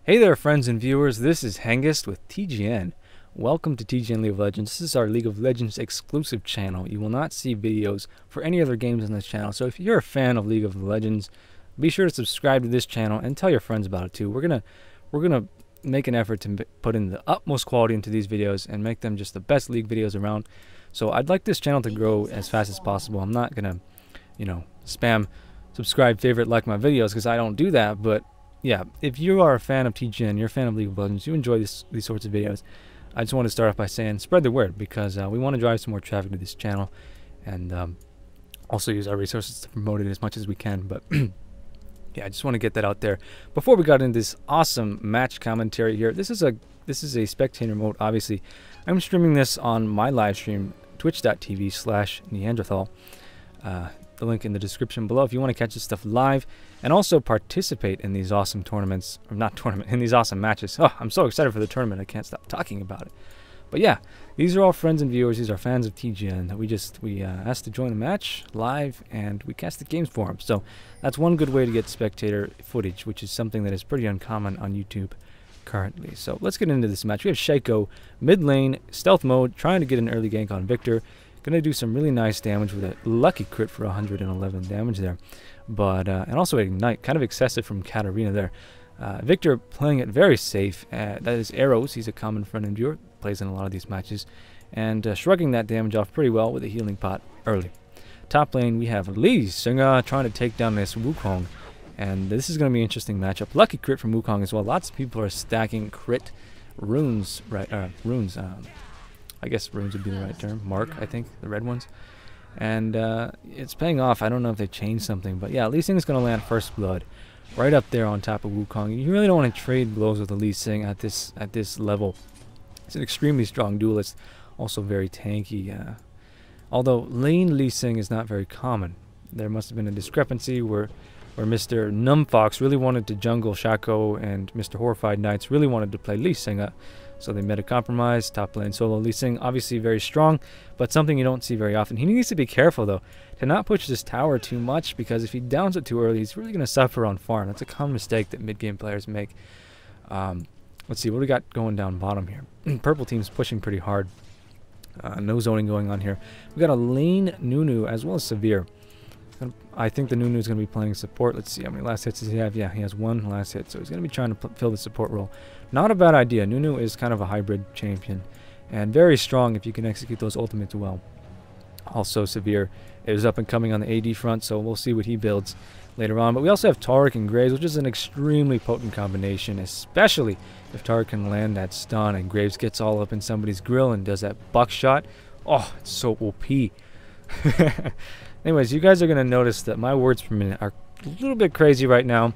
Hey there, friends and viewers. This is Hengest with TGN. Welcome to TGN League of Legends. This is our League of Legends exclusive channel. You will not see videos for any other games on this channel. So if you're a fan of League of Legends, be sure to subscribe to this channel and tell your friends about it too. We're gonna make an effort to put in the utmost quality into these videos and make them just the best League videos around. So I'd like this channel to grow as fast as possible. I'm not gonna, spam, subscribe, favorite, like my videos because I don't do that, but yeah, if you are a fan of TGN, you're a fan of League of Legends, you enjoy these sorts of videos, I just want to start off by saying spread the word because we want to drive some more traffic to this channel and also use our resources to promote it as much as we can. But yeah, I just want to get that out there. Before we got into this awesome match commentary here, this is a spectator mode. Obviously, I'm streaming this on my live stream, twitch.tv/Neanderthal. The link in the description below if you want to catch this stuff live and also participate in these awesome tournaments, or not tournament, in these awesome matches. Oh, I'm so excited for the tournament, I can't stop talking about it. But yeah, these are all friends and viewers. These are fans of TGN that we asked to join the match live, and we cast the games for them. So that's one good way to get spectator footage, which is something that is pretty uncommon on YouTube currently. So let's get into this match. We have Shaco mid lane, stealth mode, trying to get an early gank on Victor. Gonna do some really nice damage with a lucky crit for 111 damage there, but and also ignite, kind of excessive from Katarina there. Victor playing it very safe. That is arrows. He's a common friend and viewer, plays in a lot of these matches, and shrugging that damage off pretty well with a healing pot early. Top lane we have Lee Singa trying to take down this Wukong, and this is gonna be an interesting matchup. Lucky crit from Wukong as well. Lots of people are stacking crit runes, right? I guess runes would be the right term. Mark, I think, the red ones. And it's paying off. I don't know if they changed something, but yeah, Lee Sin is going to land first blood right up there on top of Wukong. You really don't want to trade blows with the Lee Sin at this level. It's an extremely strong duelist, also very tanky. Although lane Lee Sin is not very common. There must have been a discrepancy where Mr. Numfox really wanted to jungle Shaco and Mr. Horrified Knights really wanted to play Lee Sin. So they made a compromise. Top lane solo Lee Sin, obviously very strong, but something you don't see very often. He needs to be careful though to not push this tower too much, because if he downs it too early, he's really going to suffer on farm. That's a common mistake that mid-game players make. Let's see what we got going down bottom here. Purple team's pushing pretty hard. No zoning going on here. We got a lane Nunu as well as Severe. I think the Nunu is going to be playing support. Let's see how many last hits does he have. Yeah, he has one last hit, so he's going to be trying to fill the support role. Not a bad idea. Nunu is kind of a hybrid champion and very strong if you can execute those ultimates well. Also, Severe is up and coming on the AD front, so we'll see what he builds later on. But we also have Taric and Graves, which is an extremely potent combination, especially if Taric can land that stun and Graves gets all up in somebody's grill and does that buckshot. Oh, it's so OP. Anyways, you guys are going to notice that my words per minute are a little bit crazy right now,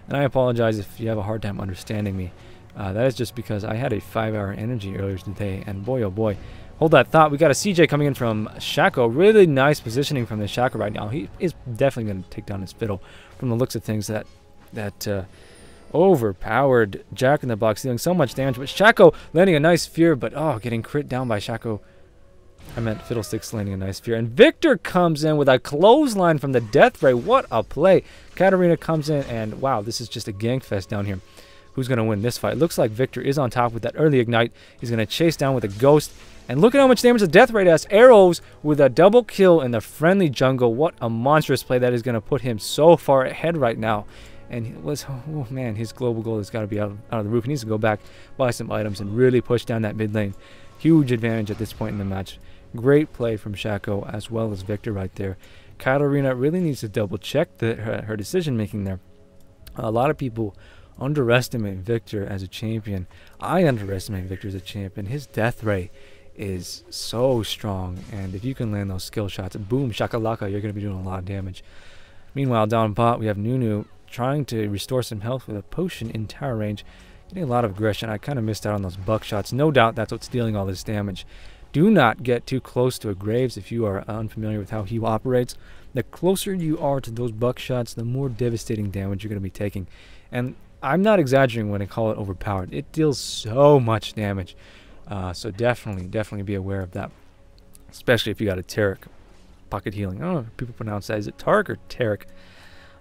and I apologize if you have a hard time understanding me. That is just because I had a 5-hour energy earlier today, and boy oh boy. Hold that thought. We got a CJ coming in from Shaco. Really nice positioning from the Shaco right now. He is definitely going to take down his fiddle from the looks of things. That overpowered Jack-in-the-Box dealing so much damage, but Shaco landing a nice fear, but oh, getting crit down by Shaco. I meant Fiddlesticks landing a nice fear. And Victor comes in with a clothesline from the Death Ray. What a play. Katarina comes in, and wow, this is just a gank fest down here. Who's going to win this fight? Looks like Victor is on top with that early ignite. He's going to chase down with a ghost. And look at how much damage the Death Ray does. Arrows with a double kill in the friendly jungle. What a monstrous play. That is going to put him so far ahead right now. And oh man, his global goal has got to be out of the roof. He needs to go back, buy some items, and really push down that mid lane. Huge advantage at this point in the match. Great play from Shaco as well as Victor right there. Katarina really needs to double check her decision making there. A lot of people underestimate Victor as a champion. I underestimate Victor as a champion. His death ray is so strong, and if you can land those skill shots, boom, shakalaka, you're going to be doing a lot of damage. Meanwhile, down bot, we have Nunu trying to restore some health with a potion in tower range. Getting a lot of aggression. I kind of missed out on those buck shots. No doubt that's what's dealing all this damage. Do not get too close to a Graves if you are unfamiliar with how he operates. The closer you are to those buckshots, the more devastating damage you're going to be taking. And I'm not exaggerating when I call it overpowered. It deals so much damage. So definitely be aware of that. Especially if you got a Taric. Pocket healing. I don't know if people pronounce that. Is it Taric or Taric?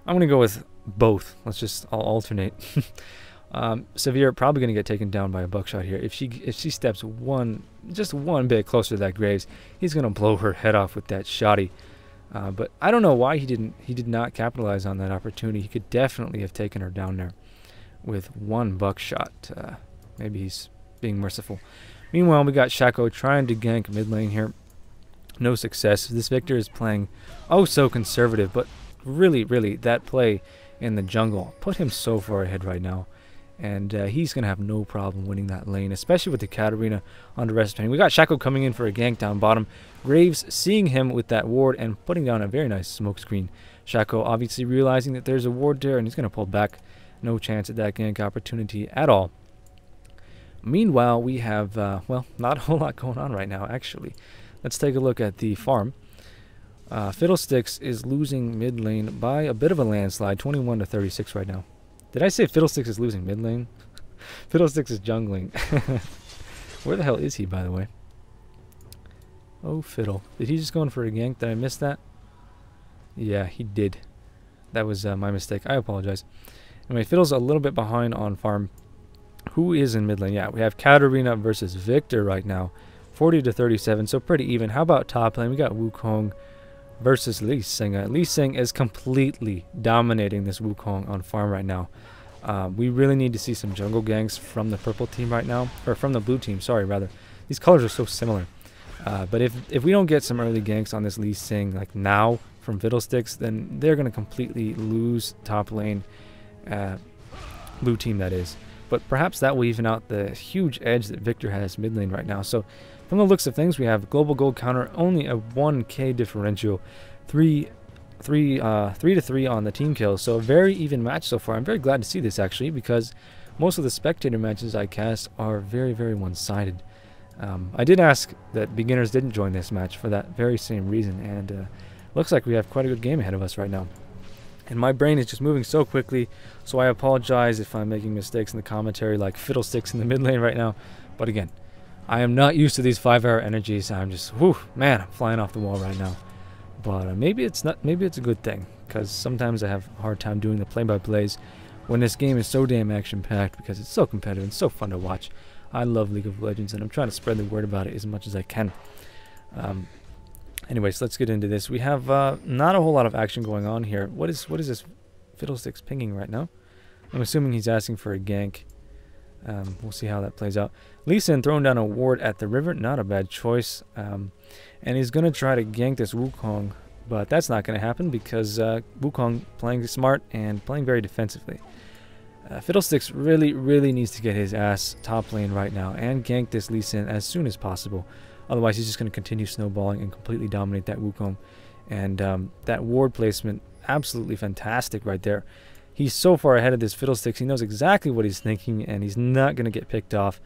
I'm going to go with both. I'll alternate. Severe probably going to get taken down by a buckshot here. If she steps just one bit closer to that Graves, he's going to blow her head off with that shotty. But I don't know why he did not capitalize on that opportunity. He could definitely have taken her down there with one buckshot. Maybe he's being merciful. Meanwhile, we got Shaco trying to gank mid lane here. No success. This Victor is playing oh so conservative, but really, that play in the jungle put him so far ahead right now. And he's going to have no problem winning that lane, especially with the Katarina underestimating. We got Shaco coming in for a gank down bottom. Graves seeing him with that ward and putting down a very nice smoke screen. Shaco obviously realizing that there's a ward there, and he's going to pull back. No chance at that gank opportunity at all. Meanwhile, we have, well, not a whole lot going on right now, actually. Let's take a look at the farm. Fiddlesticks is losing mid lane by a bit of a landslide, 21 to 36 right now. Did I say Fiddlesticks is losing mid lane? Fiddlesticks is jungling. Where the hell is he, by the way? Oh, Fiddle. Did he just go in for a gank? Did I miss that? Yeah, he did. That was my mistake. I apologize. Anyway, Fiddle's a little bit behind on farm. Who is in mid lane? Yeah, we have Katarina versus Victor right now. 40 to 37, so pretty even. How about top lane? We got Wukong versus Lee Sin. Lee Sin is completely dominating this Wukong on farm right now. We really need to see some jungle ganks from the purple team right now, or from the blue team, sorry, rather. These colors are so similar. But if we don't get some early ganks on this Lee Sin, like now, from Fiddlesticks, then they're going to completely lose top lane, blue team that is. But perhaps that will even out the huge edge that Victor has mid lane right now. So from the looks of things, we have global gold counter, only a 1k differential, 3 to 3 on the team kills. So a very even match so far. I'm very glad to see this actually, because most of the spectator matches I cast are very, very one-sided. I did ask that beginners didn't join this match for that very same reason, and looks like we have quite a good game ahead of us right now. And my brain is just moving so quickly, so I apologize if I'm making mistakes in the commentary like Fiddlesticks in the mid lane right now. But again, I am not used to these 5-hour energies. I'm just, whew, man, I'm flying off the wall right now. But maybe it's not. Maybe it's a good thing, because sometimes I have a hard time doing the play-by-plays when this game is so damn action-packed, because it's so competitive and so fun to watch. I love League of Legends, and I'm trying to spread the word about it as much as I can. Anyways, let's get into this. We have not a whole lot of action going on here. What is this Fiddlesticks pinging right now? I'm assuming he's asking for a gank. We'll see how that plays out. Lee Sin throwing down a ward at the river. Not a bad choice. And he's going to try to gank this Wukong. But that's not going to happen because Wukong playing smart and playing very defensively. Fiddlesticks really needs to get his ass top lane right now and gank this Lee Sin as soon as possible. Otherwise, he's just going to continue snowballing and completely dominate that Wukong. And that ward placement, absolutely fantastic right there. He's so far ahead of this Fiddlesticks. He knows exactly what he's thinking, and he's not going to get picked off.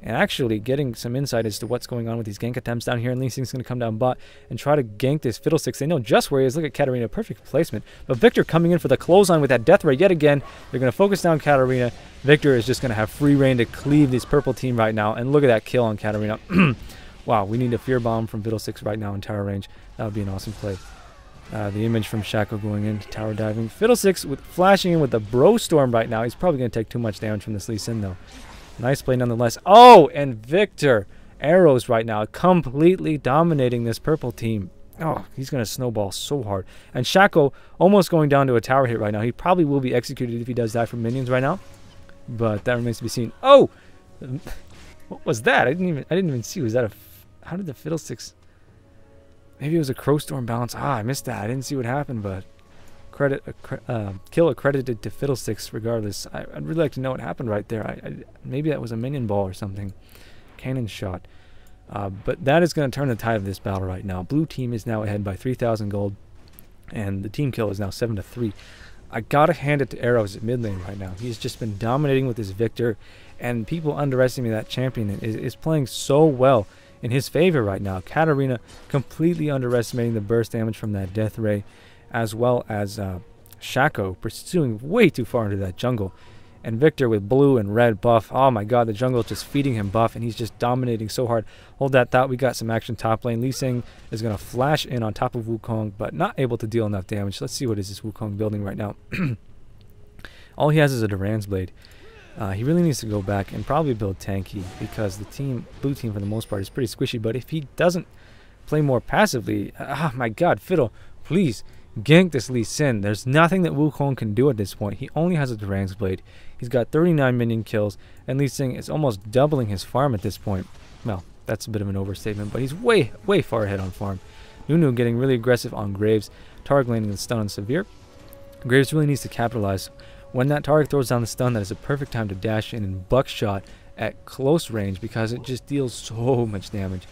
And actually getting some insight as to what's going on with these gank attempts down here. And Lee Sin's going to come down bot and try to gank this Fiddlesticks. They know just where he is. Look at Katarina, perfect placement. But Victor coming in for the clothesline with that death ray yet again. They're going to focus down Katarina. Victor is just going to have free reign to cleave this purple team right now. And look at that kill on Katarina. Wow, we need a fear bomb from Fiddlesticks right now in tower range. That would be an awesome play. The image from Shaco going in, tower diving. Fiddlesticks with flashing in with the Bro Storm right now. He's probably going to take too much damage from this Lee Sin though. Nice play nonetheless. Oh, and Victor arrows right now, completely dominating this purple team. Oh, he's going to snowball so hard. And Shaco almost going down to a tower hit right now. He probably will be executed if he does die from minions right now, but that remains to be seen. Oh, what was that? I didn't even see. Was that a? How did the Fiddlesticks? Maybe it was a Crow Storm bounce. Ah, I missed that. I didn't see what happened, but kill accredited to Fiddlesticks regardless. I'd really like to know what happened right there. Maybe that was a minion ball or something. Cannon shot. But that is going to turn the tide of this battle right now. Blue team is now ahead by 3,000 gold, and the team kill is now 7 to 3. I gotta hand it to Arrows at mid lane right now. He's just been dominating with his Victor, and people underestimate that champion is playing so well in his favor right now. Katarina completely underestimating the burst damage from that death ray, as well as Shaco pursuing way too far into that jungle. And Victor with blue and red buff. Oh my god, the jungle is just feeding him buff, and he's just dominating so hard. Hold that thought. We got some action top lane. Lee Sin is going to flash in on top of Wukong, but not able to deal enough damage. Let's see what is this Wukong building right now. All he has is a Duran's Blade. He really needs to go back and probably build tanky, because the blue team for the most part is pretty squishy. But if he doesn't play more passively, my god, Fiddle, please gank this Lee Sin. There's nothing that Wukong can do at this point. He only has a Durang's Blade. He's got 39 minion kills, and Lee Sin is almost doubling his farm at this point. Well, that's a bit of an overstatement, but he's way far ahead on farm. Nunu getting really aggressive on Graves. Targ landing the stun on Severe. Graves really needs to capitalize. When that Targ throws down the stun, that is a perfect time to dash in and buckshot at close range, because it just deals so much damage.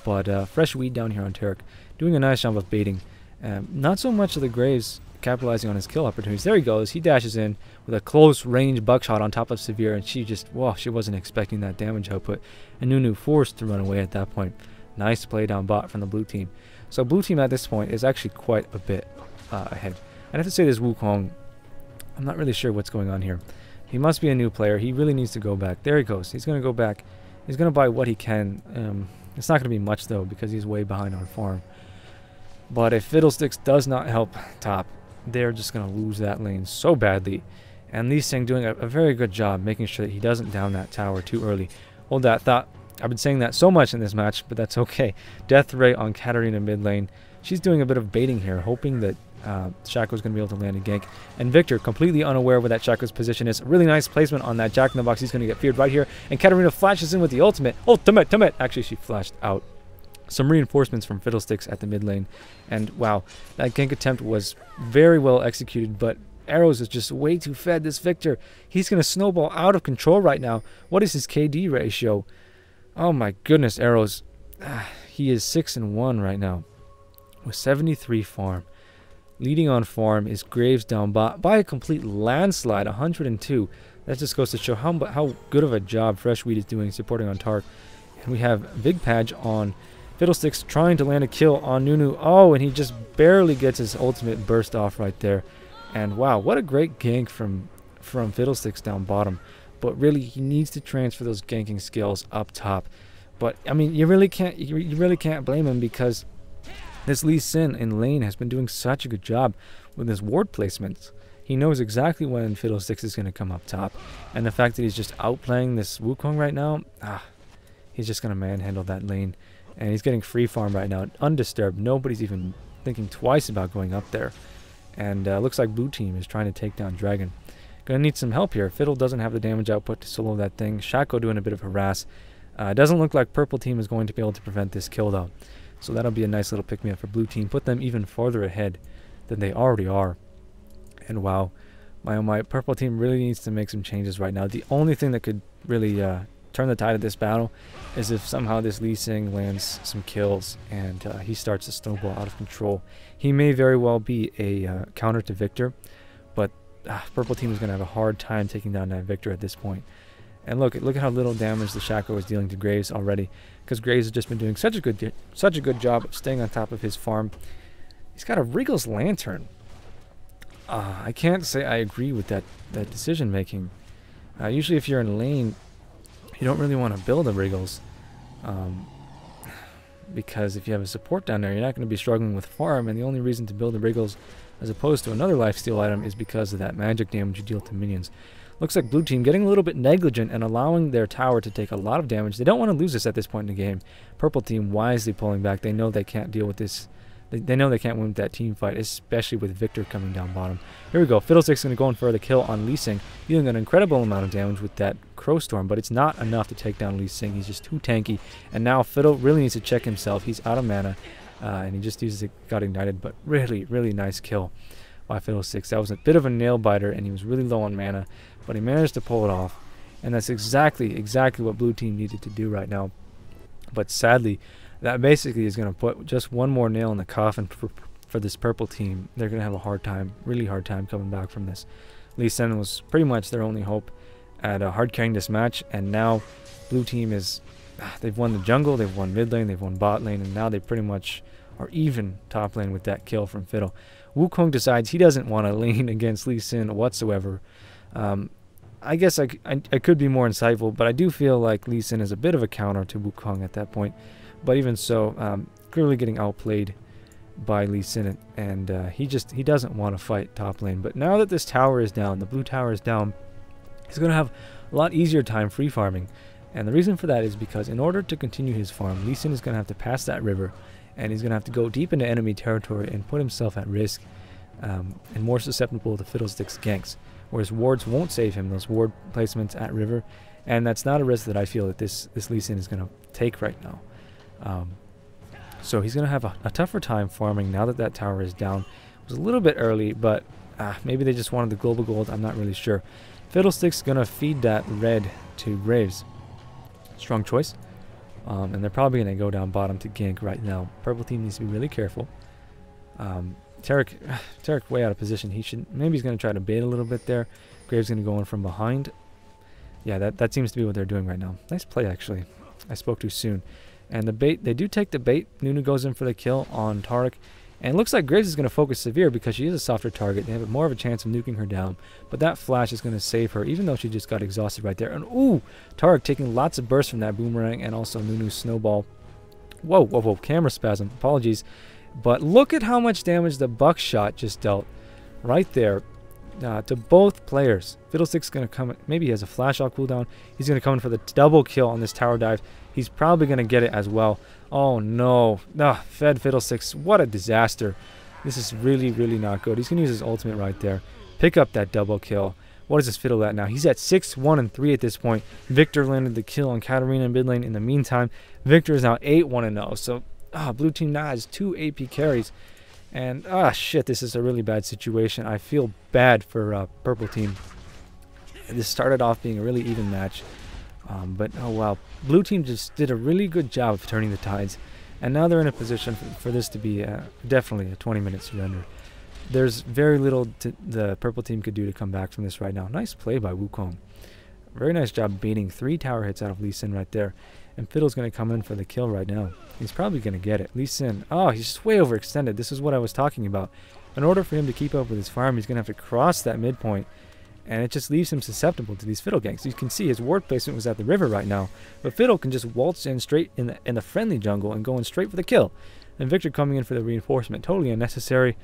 But fresh weed down here on Tarek, doing a nice job of baiting. Not so much of the Graves capitalizing on his kill opportunities. There he goes. He dashes in with a close range buckshot on top of Severe, and she just, well, she wasn't expecting that damage output. And Nunu forced to run away at that point. Nice play down bot from the blue team. So blue team at this point is actually quite a bit ahead. I'd have to say this Wukong, I'm not really sure what's going on here. He must be a new player. He really needs to go back. There he goes. He's going to go back. He's going to buy what he can. It's not going to be much, though, because he's way behind on farm. But if Fiddlesticks does not help top, they're just going to lose that lane so badly. And Lee Sin doing a very good job making sure that he doesn't down that tower too early. Hold that thought. I've been saying that so much in this match, but that's okay. Death Ray on Katarina mid lane. She's doing a bit of baiting here, hoping that Shaco's going to be able to land a gank. And Victor, completely unaware where that Shaco's position is. Really nice placement on that Jack in the Box. He's going to get feared right here. And Katarina flashes in with the ultimate. Ultimate! Actually, she flashed out. Some reinforcements from Fiddlesticks at the mid lane. And wow, that gank attempt was very well executed, but Arrows is just way too fed. This Victor, he's going to snowball out of control right now. What is his KD ratio? Oh my goodness, Arrows. He is 6-1 right now with 73 farm. Leading on farm is Graves down by a complete landslide, 102. That just goes to show how good of a job Freshweed is doing supporting on Tark. And we have Big Padge on Fiddlesticks trying to land a kill on Nunu. Oh, and he just barely gets his ultimate burst off right there. And wow, what a great gank from Fiddlesticks down bottom. But really, he needs to transfer those ganking skills up top. But I mean, you really can't blame him, because this Lee Sin in lane has been doing such a good job with his ward placements. He knows exactly when Fiddlesticks is going to come up top. And the fact that he's just outplaying this Wukong right now, he's just going to manhandle that lane. And he's getting free farm right now, undisturbed. Nobody's even thinking twice about going up there. And looks like blue team is trying to take down Dragon. Gonna need some help here. Fiddle doesn't have the damage output to solo that thing. Shaco doing a bit of harass. Doesn't look like purple team is going to be able to prevent this kill, though. So that'll be a nice little pick-me-up for blue team. Put them even farther ahead than they already are. And wow, my purple team really needs to make some changes right now. The only thing that could really turn the tide of this battle is if somehow this Lee Sin lands some kills and he starts to snowball out of control. He may very well be a counter to Victor, but purple team is going to have a hard time taking down that Victor at this point. And look at how little damage the Shaco is dealing to Graves already, because Graves has just been doing such a good job of staying on top of his farm. He's got a Wriggles Lantern. I can't say I agree with that decision making. Usually, if you're in lane, you don't really want to build a Wriggles, because if you have a support down there, you're not going to be struggling with farm. And the only reason to build a Wriggles as opposed to another lifesteal item is because of that magic damage you deal to minions. Looks like blue team getting a little bit negligent and allowing their tower to take a lot of damage. They don't want to lose this at this point in the game. Purple team wisely pulling back. They know they can't deal with this. They know they can't win with that team fight, especially with Victor coming down bottom. Here we go. Fiddlesticks going to go in for the kill on Lee Sin, dealing an incredible amount of damage with that Crow Storm, but it's not enough to take down Lee Sin. He's just too tanky. And now Fiddle really needs to check himself. He's out of mana, and he just uses it, got ignited, but really, really nice kill by Fiddlesticks. That was a bit of a nail biter, and he was really low on mana, but he managed to pull it off. And that's exactly what blue team needed to do right now. But sadly, that basically is going to put just one more nail in the coffin for this purple team. They're going to have a hard time, really hard time coming back from this. Lee Sin was pretty much their only hope at hard carrying this match, and now blue team is, they've won the jungle, they've won mid lane, they've won bot lane, and now they pretty much are even top lane with that kill from Fiddle. Wukong decides he doesn't want to lane against Lee Sin whatsoever. I guess I could be more insightful, but I do feel like Lee Sin is a bit of a counter to Wukong at that point. But even so, clearly getting outplayed by Lee Sin, and he doesn't want to fight top lane. But now that this tower is down, the blue tower is down, he's going to have a lot easier time free farming. And the reason for that is because in order to continue his farm, Lee Sin is going to have to pass that river, and he's going to have to go deep into enemy territory and put himself at risk, and more susceptible to Fiddlestick's ganks. Whereas wards won't save him, those ward placements at river, and that's not a risk that I feel that this Lee Sin is going to take right now. So he's going to have a tougher time farming now that that tower is down. It was a little bit early, but maybe they just wanted the global gold, I'm not really sure. Fiddlestick's going to feed that red to Graves. Strong choice. And they're probably going to go down bottom to gank right now. Purple team needs to be really careful. Tarek way out of position. Maybe he's going to try to bait a little bit there. Graves going to go in from behind. Yeah, that seems to be what they're doing right now. Nice play, actually. I spoke too soon. And the bait, they do take the bait. Nunu goes in for the kill on Tarek. And it looks like Graves is going to focus Severe because she is a softer target. They have more of a chance of nuking her down. But that flash is going to save her, even though she just got exhausted right there. And ooh, Tarek taking lots of bursts from that boomerang, and also Nunu's snowball. Whoa, whoa, whoa, camera spasm. Apologies. But look at how much damage the buckshot just dealt right there to both players. Fiddlestick's going to come in. Maybe he has a flash all cooldown. He's going to come in for the double kill on this tower dive. He's probably going to get it as well. Oh no. Fed Fiddlesticks. What a disaster. This is really, really not good. He's going to use his ultimate right there. Pick up that double kill. What is this Fiddle at now? He's at 6-1-3 at this point. Victor landed the kill on Katarina in mid lane. In the meantime, Victor is now 8-1-0. So, blue team now has 2 AP carries. And, shit, this is a really bad situation. I feel bad for purple team. This started off being a really even match. But, oh wow, blue team just did a really good job of turning the tides. And now they're in a position for this to be definitely a 20-minute surrender. There's very little the purple team could do to come back from this right now. Nice play by Wukong. Very nice job baiting 3 tower hits out of Lee Sin right there. And Fiddle's going to come in for the kill right now. He's probably going to get it. Lee Sin, he's just way overextended. This is what I was talking about. In order for him to keep up with his farm, he's going to have to cross that midpoint. And it just leaves him susceptible to these Fiddle ganks. You can see his ward placement was at the river right now. But Fiddle can just waltz in straight in the friendly jungle and go in straight for the kill. And Victor coming in for the reinforcement. Totally unnecessary.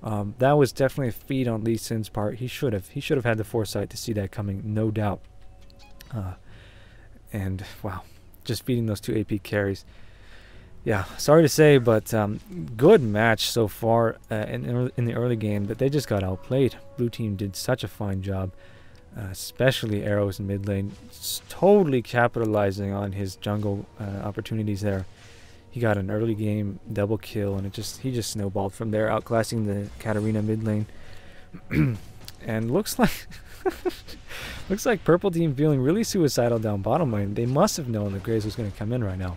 That was definitely a feed on Lee Sin's part. He should have had the foresight to see that coming, no doubt. And wow, just feeding those 2 AP carries. Yeah, sorry to say, but good match so far in the early game, but they just got outplayed. Blue team did such a fine job, especially Arrows in mid lane, totally capitalizing on his jungle opportunities there. He got an early game double kill, and he just snowballed from there, outclassing the Katarina mid lane. And looks like purple team feeling really suicidal down bottom lane. They must have known that Graves was going to come in right now.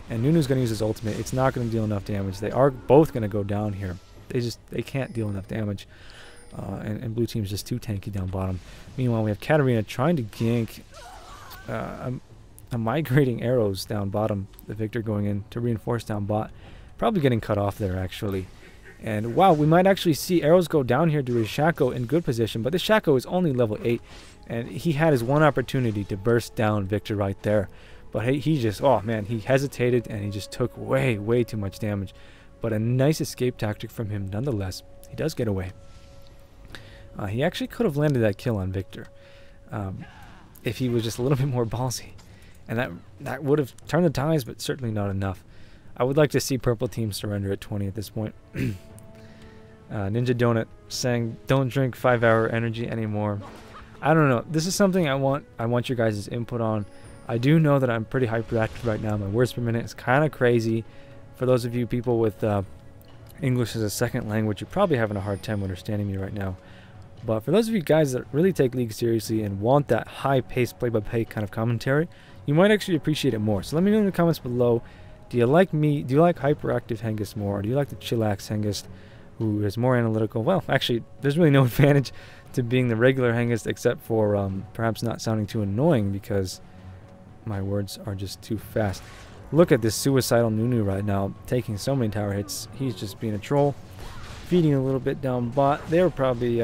And Nunu's going to use his ultimate. It's not going to deal enough damage. They are both going to go down here. They can't deal enough damage. And blue team's just too tanky down bottom. Meanwhile, we have Katarina trying to gank a migrating Arrows down bottom. The Victor going in to reinforce down bot. Probably getting cut off there, actually. And wow, we might actually see Arrows go down here to his Shaco in good position. But this Shaco is only level 8. And he had his one opportunity to burst down Victor right there. But he just, he hesitated and he just took way, way too much damage. But a nice escape tactic from him nonetheless. He does get away. He actually could have landed that kill on Victor if he was just a little bit more ballsy. And that would have turned the tides, but certainly not enough. I would like to see purple team surrender at 20 at this point. Ninja Donut saying, don't drink 5-hour energy anymore. I don't know. This is something I want your guys' input on. I do know that I'm pretty hyperactive right now. My words per minute is kind of crazy. For those of you people with English as a second language, you're probably having a hard time understanding me right now. But for those of you guys that really take League seriously and want that high-paced play-by-play kind of commentary, you might actually appreciate it more. So let me know in the comments below. Do you like me? Do you like hyperactive Hengest more? Or do you like the chillax Hengest who is more analytical? Well, actually, there's really no advantage to being the regular Hengest except for perhaps not sounding too annoying because my words are just too fast. Look at this suicidal Nunu right now, taking so many tower hits. He's just being a troll, feeding a little bit down bot. They're probably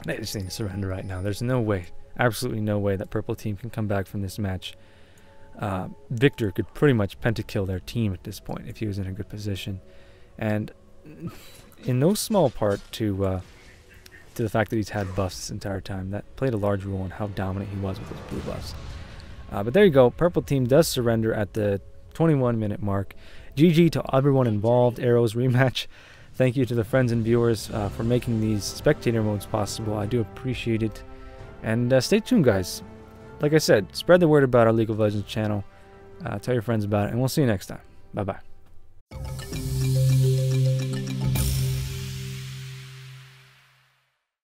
they just need to surrender right now. There's no way, absolutely no way that purple team can come back from this match. Victor could pretty much pentakill their team at this point if he was in a good position, and in no small part to to the fact that he's had buffs this entire time. That played a large role in how dominant he was with those blue buffs. But there you go. Purple team does surrender at the 21-minute mark. GG to everyone involved. Arrows rematch. Thank you to the friends and viewers for making these spectator modes possible. I do appreciate it. And stay tuned, guys. Like I said, spread the word about our League of Legends channel. Tell your friends about it, and we'll see you next time. Bye-bye.